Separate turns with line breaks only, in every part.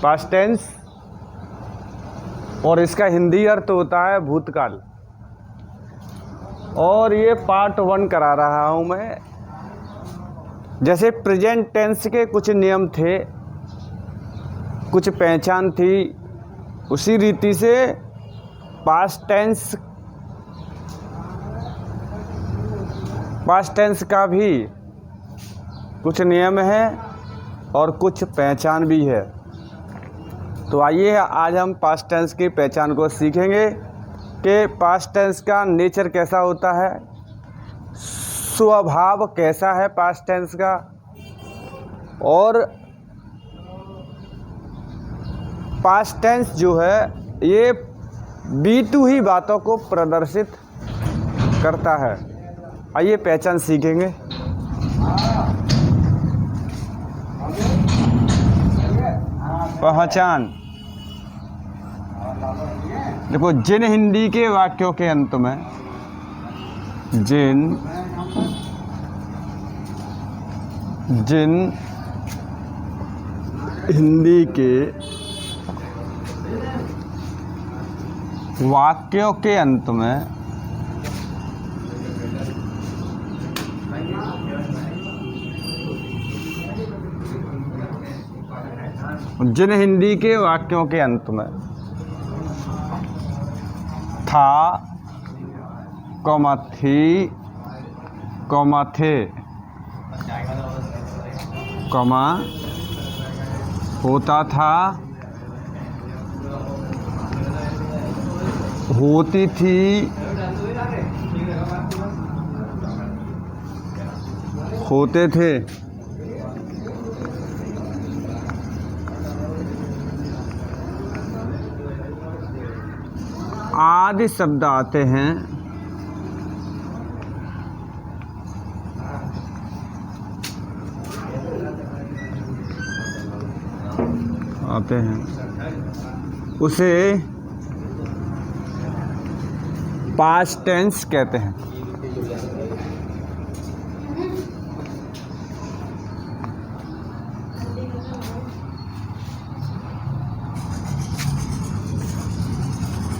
Past tense, और इसका हिंदी अर्थ होता है भूतकाल। और ये पार्ट 1 करा रहा हूँ मैं। जैसे प्रेजेंट टेंस के कुछ नियम थे, कुछ पहचान थी, उसी रीति से पास्ट टेंस का भी कुछ नियम है और कुछ पहचान भी है। तो आइए आज हम पास्ट टेंस की पहचान को सीखेंगे कि पास्ट टेंस का नेचर कैसा होता है, स्वभाव कैसा है पास्ट टेंस का, और पास्ट टेंस जो है ये बीतू ही बातों को प्रदर्शित करता है। आइए पहचान सीखेंगे। पहचान, देखो, जिन हिंदी के वाक्यों के अंत में, जिन हिंदी के वाक्यों के अंत में था, कॉमा थी, कॉमा थे, कॉमा होता था, होती थी, होते थे, आदि शब्द आते हैं। उसे पास्ट टेंस कहते हैं।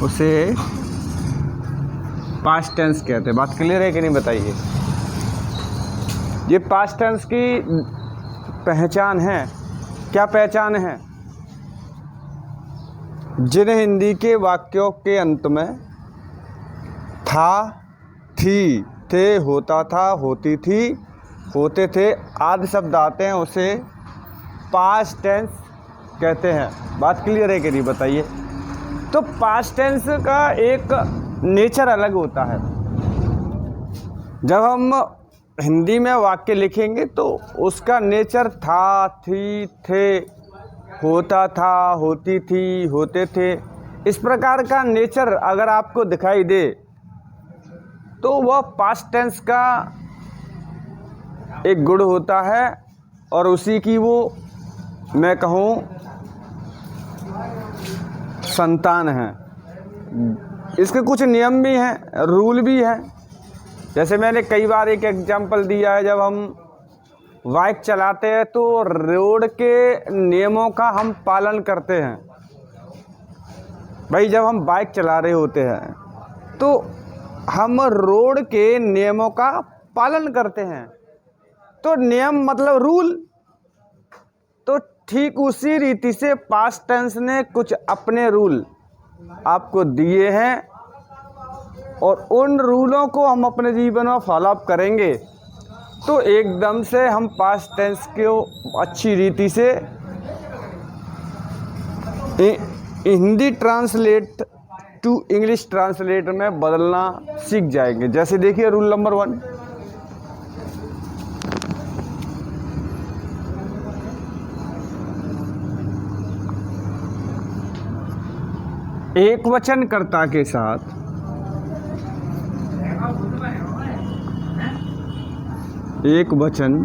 उसे पास्ट टेंस कहते हैं। बात क्लियर है कि नहीं, बताइए। ये पास्ट टेंस की पहचान है। क्या पहचान है? जिन हिंदी के वाक्यों के अंत में था, थी, थे, होता था, होती थी, होते थे आदि शब्द आते हैं, उसे पास्ट टेंस कहते हैं। बात क्लियर है कि नहीं, बताइए। तो पास्ट टेंस का एक नेचर अलग होता है। जब हम हिंदी में वाक्य लिखेंगे तो उसका नेचर था, थी, थे, होता था, होती थी, होते थे, इस प्रकार का नेचर अगर आपको दिखाई दे तो वह पास्ट टेंस का एक गुण होता है, और उसी की वो, मैं कहूँ, संतान है। इसके कुछ नियम भी हैं, रूल भी हैं। जैसे मैंने कई बार एक एग्जांपल दिया है, जब हम बाइक चलाते हैं तो रोड के नियमों का हम पालन करते हैं। भाई, जब हम बाइक चला रहे होते हैं तो हम रोड के नियमों का पालन करते हैं। तो नियम मतलब रूल। तो ठीक उसी रीति से पास्ट टेंस ने कुछ अपने रूल आपको दिए हैं, और उन रूलों को हम अपने जीवन में फॉलो अप करेंगे तो एकदम से हम पास्ट टेंस को अच्छी रीति से Hindi translate to English translate में बदलना सीख जाएंगे। जैसे देखिए रूल नंबर 1, एक वचनकर्ता के साथ एक वचन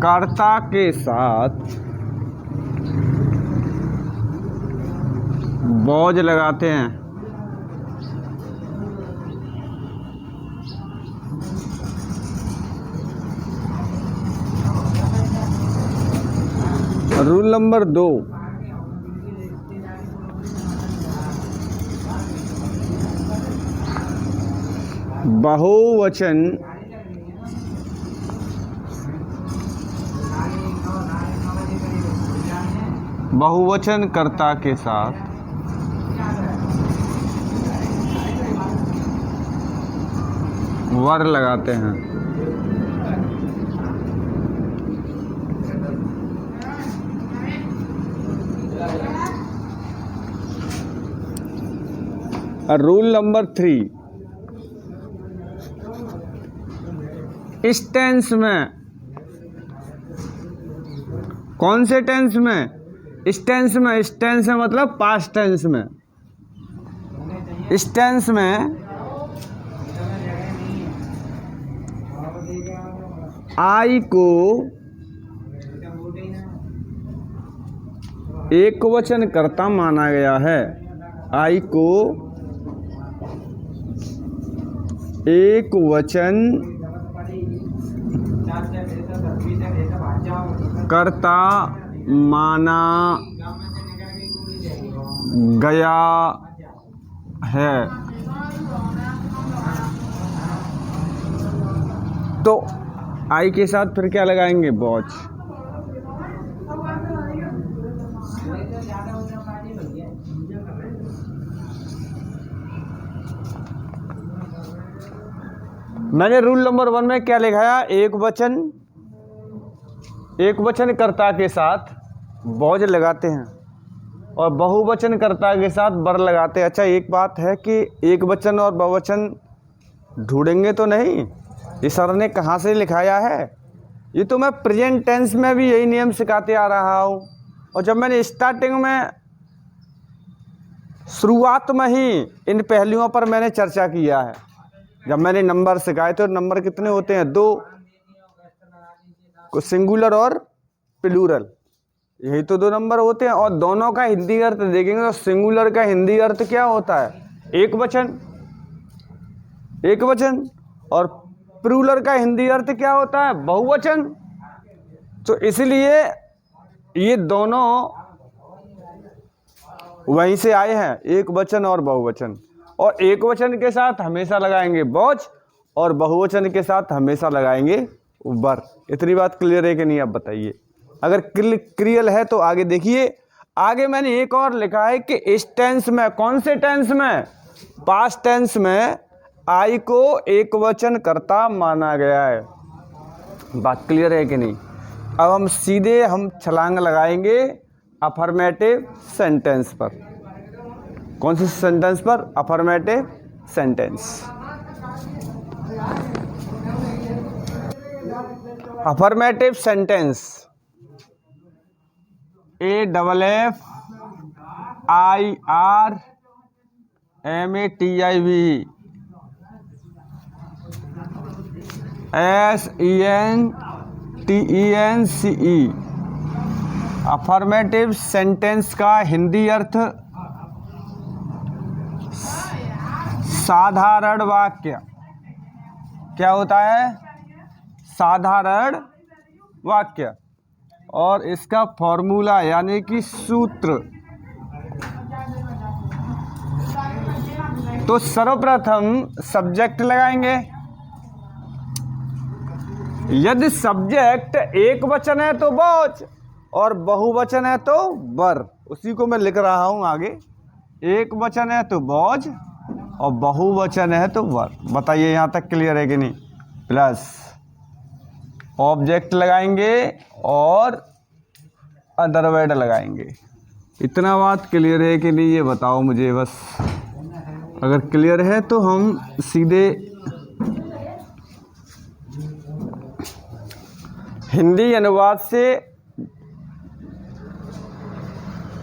कर्ता के साथ बॉज लगाते हैं। रूल नंबर 2, बहुवचन कर्ता के साथ वर लगाते हैं। और रूल नंबर 3, इस टेंस में, कौन से टेंस में? इस टेंस में, इस टेंस में मतलब पास्ट टेंस में। इस टेंस में आई को एक वचन कर्ता माना गया है। आई को एक वचन कर्ता माना गया है। तो आई के साथ फिर क्या लगाएंगे? वॉच। मैंने रूल नंबर 1 में क्या लिखाया? एक वचन कर्ता के साथ वॉच लगाते हैं और बहुवचन कर्ता के साथ बर लगाते हैं। अच्छा, एक बात है कि एक वचन और बहुवचन ढूंढेंगे तो नहीं, ये सर ने कहाँ से लिखाया है? ये तो मैं प्रेजेंट टेंस में भी यही नियम सिखाते आ रहा हूँ। और जब मैंने स्टार्टिंग में, शुरुआत में ही इन पहलुओं पर मैंने चर्चा किया है। जब मैंने नंबर सिखाए तो नंबर कितने होते हैं? 2, सिंगुलर और प्लूरल, यही तो 2 नंबर होते हैं। और दोनों का हिंदी अर्थ देखेंगे तो सिंगुलर का हिंदी अर्थ क्या होता है? एक वचन। और प्लूरल का हिंदी अर्थ क्या होता है? बहुवचन। तो इसलिए ये दोनों वहीं से आए हैं, एक वचन और बहुवचन। और एक वचन के साथ हमेशा लगाएंगे वॉच और बहुवचन के साथ हमेशा लगाएंगे वर। इतनी बात क्लियर है कि नहीं? आप बताइए। अगर क्लियर है तो आगे देखिए। आगे मैंने एक और लिखा है कि इस टेंस में, कौन से टेंस में? पास्ट टेंस में आई को एक वचन कर्ता माना गया है। बात क्लियर है कि नहीं? अब हम सीधे छलांग लगाएंगे अफर्मेटिव सेंटेंस पर। कौन सी सेंटेंस पर? Affirmative sentence. Affirmative sentence, AFFIRMATIV SENTENCE। Affirmative sentence का हिंदी अर्थ साधारण वाक्य। क्या होता है? साधारण वाक्य। और इसका फॉर्मूला यानी कि सूत्र, तो सर्वप्रथम सब्जेक्ट लगाएंगे। यदि सब्जेक्ट एक वचन है तो वॉच और बहुवचन है तो वर। उसी को मैं लिख रहा हूं आगे। एक वचन है तो वॉच और बहुवचन है तो वर। बताइए यहाँ तक क्लियर है कि नहीं? प्लस ऑब्जेक्ट लगाएंगे और अदर वर्ड लगाएंगे। इतना बात क्लियर है कि नहीं? ये बताओ मुझे बस। अगर क्लियर है तो हम सीधे हिंदी अनुवाद से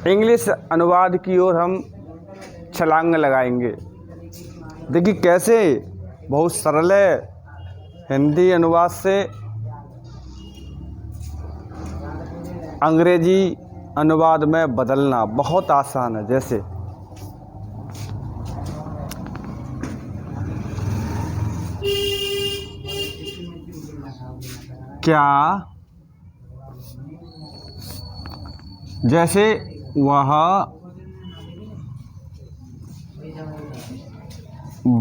इंग्लिश अनुवाद की ओर हम छलांग लगाएंगे। देखिए कैसे, बहुत सरल है। हिंदी अनुवाद से अंग्रेजी अनुवाद में बदलना बहुत आसान है। जैसे क्या जैसे वह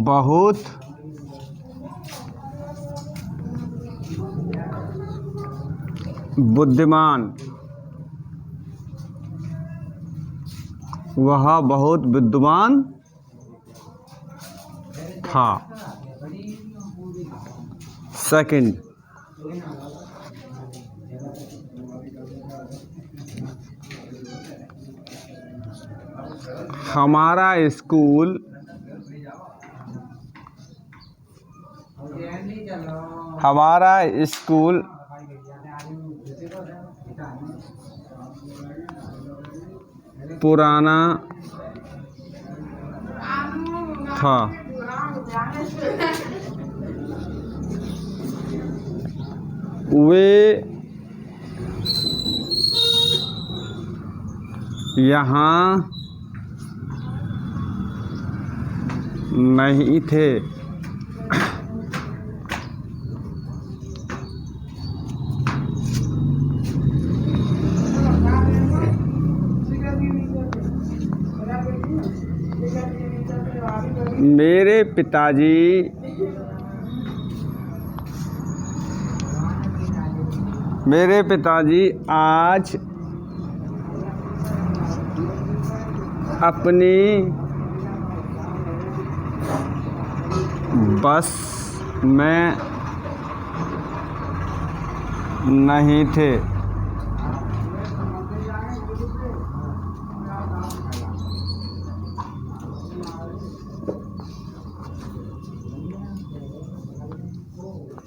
बहुत बुद्धिमान, वह बहुत बुद्धिमान था। सेकंड, हमारा स्कूल पुराना था। वे यहाँ नहीं थे। मेरे पिताजी आज अपनी बस में नहीं थे।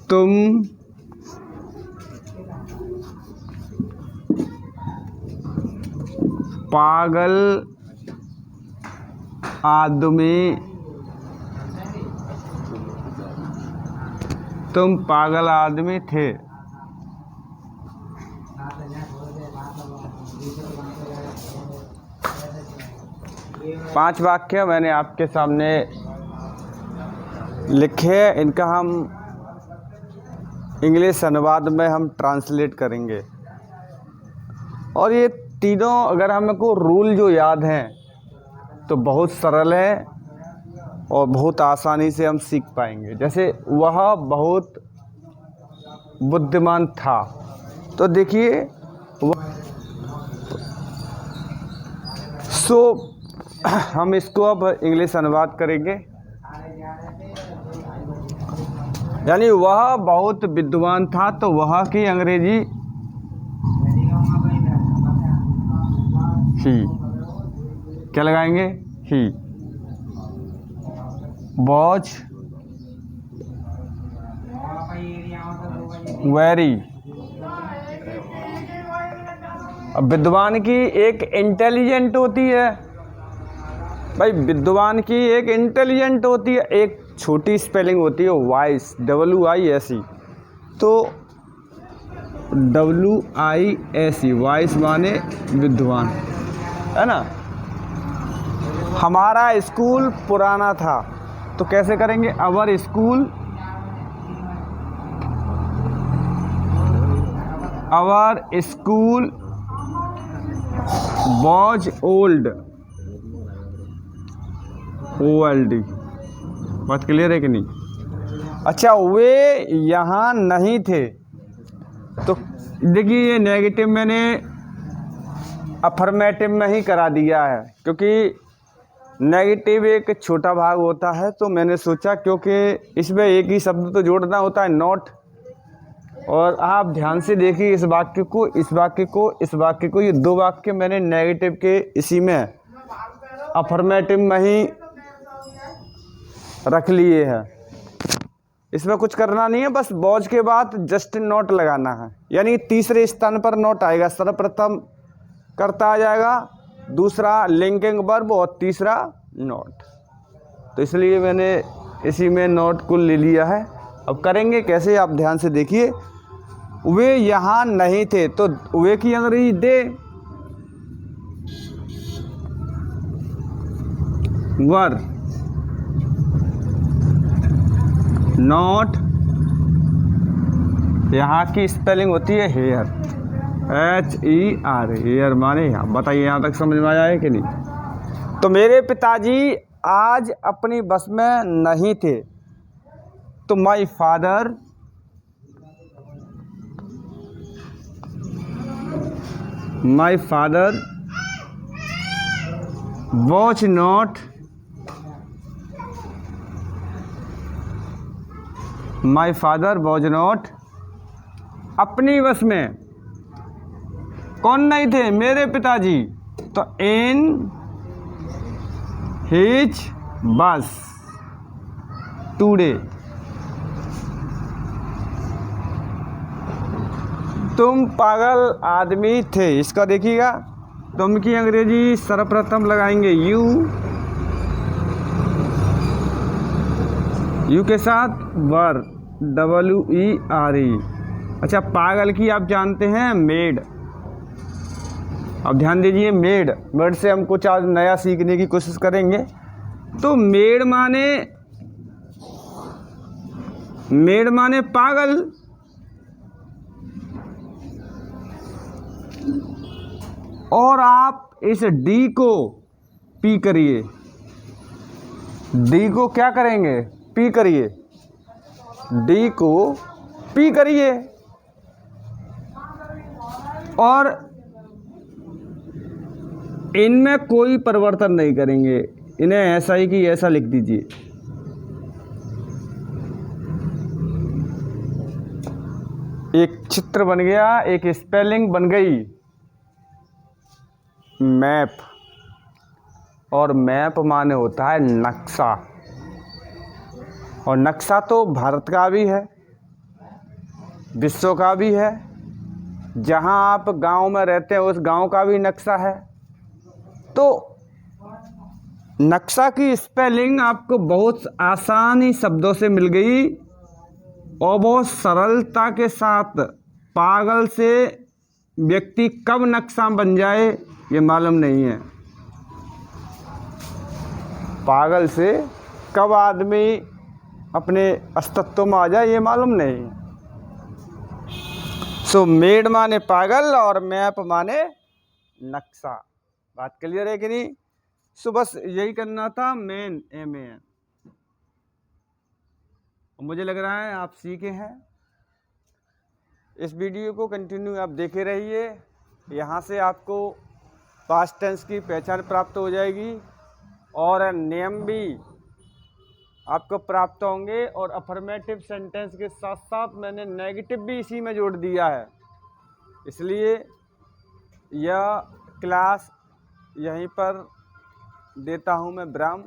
तुम पागल आदमी थे। 5 वाक्य मैंने आपके सामने लिखे, इनका हम इंग्लिश अनुवाद में हम ट्रांसलेट करेंगे। और ये तीनों अगर हमको रूल जो याद हैं तो बहुत सरल है और बहुत आसानी से हम सीख पाएंगे। जैसे वह बहुत बुद्धिमान था, तो देखिए हम इसको अब इंग्लिश अनुवाद करेंगे। यानी वह बहुत विद्वान था, तो वह की अंग्रेजी ही, क्या लगाएंगे? He was very. अब विद्वान की एक इंटेलिजेंट होती है भाई, विद्वान की एक इंटेलिजेंट होती है, एक छोटी स्पेलिंग होती है वाइस, WISE। तो WISE वाइस माने विद्वान, है ना। हमारा स्कूल पुराना था, तो कैसे करेंगे? अवर स्कूल वॉज ओल्ड। OLD। बात क्लियर है कि नहीं? अच्छा, वे यहाँ नहीं थे, तो देखिए ये नेगेटिव मैंने अफर्मेटिव में ही करा दिया है, क्योंकि नेगेटिव एक छोटा भाग होता है। तो मैंने सोचा क्योंकि इसमें एक ही शब्द तो जोड़ना होता है, नॉट। और आप ध्यान से देखिए इस वाक्य को, इस वाक्य को, इस वाक्य को, ये 2 वाक्य मैंने नेगेटिव के इसी में अफर्मेटिव में ही रख लिए हैं। इसमें कुछ करना नहीं है, बस वॉज के बाद जस्ट नॉट लगाना है। यानी तीसरे स्थान पर नॉट आएगा, सर्वप्रथम कर्ता आ जाएगा, दूसरा लिंकिंग वर्ब और तीसरा नॉट। तो इसलिए मैंने इसी में नॉट को ले लिया है। अब करेंगे कैसे, आप ध्यान से देखिए। वे यहाँ नहीं थे, तो वे की अंग्रेजी दे वर नॉट। यहाँ की स्पेलिंग होती है हेयर। HER, हेयर माने यहाँ। बताइए यहाँ तक समझ में आया है कि नहीं? तो मेरे पिताजी आज अपनी बस में नहीं थे, तो माई फादर वॉज नॉट अपनी बस में कौन नहीं थे? मेरे पिताजी। तो इन हिज बस टुडे। तुम पागल आदमी थे। इसका देखिएगा, तुम की अंग्रेजी सर्वप्रथम लगाएंगे यू के साथ वर, WERE। अच्छा, पागल की आप जानते हैं मेड। अब ध्यान दीजिए, मेड से हम कुछ आज नया सीखने की कोशिश करेंगे। तो मेड माने पागल। और आप इस डी को पी करिए। डी को क्या करेंगे? पी करिए। डी को पी करिए और इनमें कोई परिवर्तन नहीं करेंगे। इन्हें ऐसा ही कि ऐसा लिख दीजिए। एक चित्र बन गया, एक स्पेलिंग बन गई, मैप। और मैप माने होता है नक्शा। और नक्शा तो भारत का भी है, विश्व का भी है। जहां आप गांव में रहते हैं उस गांव का भी नक्शा है। तो नक्शा की स्पेलिंग आपको बहुत आसानी शब्दों से मिल गई और बहुत सरलता के साथ। पागल से व्यक्ति कब नक्शा बन जाए ये मालूम नहीं है। पागल से कब आदमी अपने अस्तित्व में आ जाए ये मालूम नहीं। सो मेड माने पागल और मैप माने नक्शा। बात क्लियर है कि नहीं? सो बस यही करना था, मेन MAN। मुझे लग रहा है आप सीखे हैं। इस वीडियो को कंटिन्यू आप देखे रहिए। यहाँ से आपको पास्ट टेंस की पहचान प्राप्त हो जाएगी और नियम भी आपको प्राप्त होंगे। और अफर्मेटिव सेंटेंस के साथ साथ मैंने नेगेटिव भी इसी में जोड़ दिया है। इसलिए यह क्लास यहीं पर देता हूँ मैं विराम।